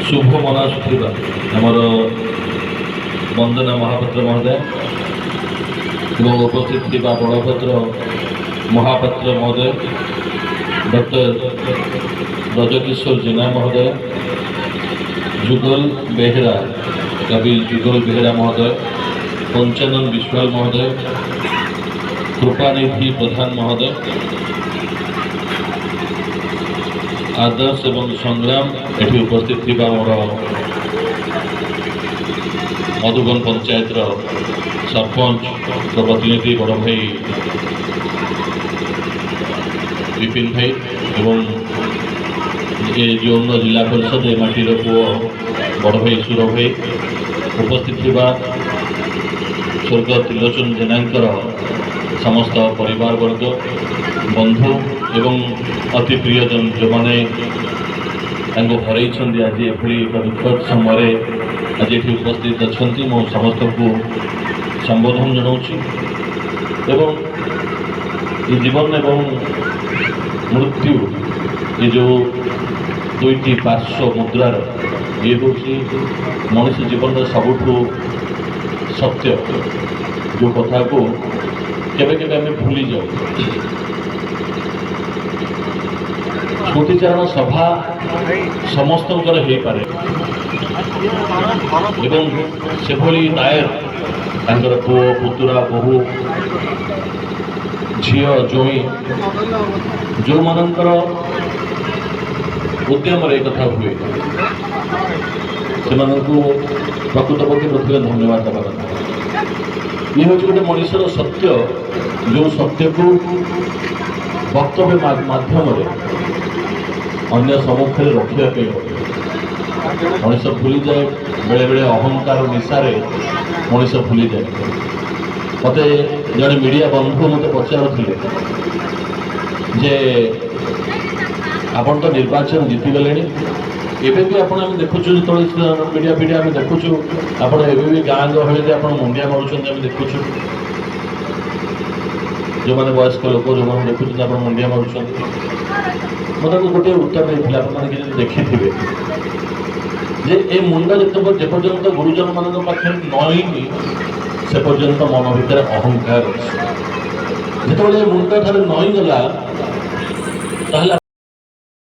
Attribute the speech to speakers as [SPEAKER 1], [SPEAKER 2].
[SPEAKER 1] शुभ मनासुवा आमर वंदना महापात्र महोदय और उपस्थित थी बड़भद्र महापात्र महोदय, डॉक्टर ब्रजकिशोर जेना महोदय, जुगल बेहरा कवि जुगल बेहरा महोदय, पंचानन विश्वाल महोदय, कृपानिधि प्रधान महोदय, आदर्श एवं संग्राम एटी उपस्थित थी मोर मधुबन पंचायत सरपंच प्रतिनिधि बड़ भाई विपिन भाई एवं ये जोन जिला परिषद एमाटीर पुओ बड़ भाई सुर भाई उपस्थित थी स्वर्ग त्रिलोचन जेना समस्त परिवार वर्ग बंधु एवं अति प्रियजन जो मैंने हर आज एभली एक दुखद समय आज ये उपस्थित अच्छा मो समस्त को संबोधन जनाऊँ एवं ये जीवन एवं मृत्यु ये जो दुईटी पार्श्व मुद्रार ये हूँ मनुष्य जीवन सबुठ सत्य जो कथा को केवे केवे आम भूली जाऊ। स्मृतिचारण सभा समस्त हो पारे एवं से नायर तांकर पुओ पुतुरा बहु झील जोई जो मानकर उद्यम कथा हुए से प्रकृत पक्षे प्रथम धन्यवाद देवा कथा। ये हूँ गोटे मनुष्यर सत्य जो सत्य को वक्तव्य माध्यम अन्य सम्मुखें रखापी मनुष्य भूली जाए बेले बेले अहंकार निशारे मनुष्य भूली जाए। मत जड़े मीडिया बंधु मत पचारुले जे आपन तो निर्वाचन जीतीगले एवं भी आपड़ देखुचु जो मीडिया फीडिया आम देखुचु आपड़ भी गाँ गहली आप मुंडिया मारुंट देखुचु जो मैंने वयस्क लोक जो मैंने देखुं आप मुंडिया मारुंट मतलब गोटे उत्तर देते आपने देखी जे ए मुंड जेपर्यंत गुरुजन मान पाखे नईनी से पर्यंत मन भितर अहंकार अच्छे जो मुंड ठार नईगला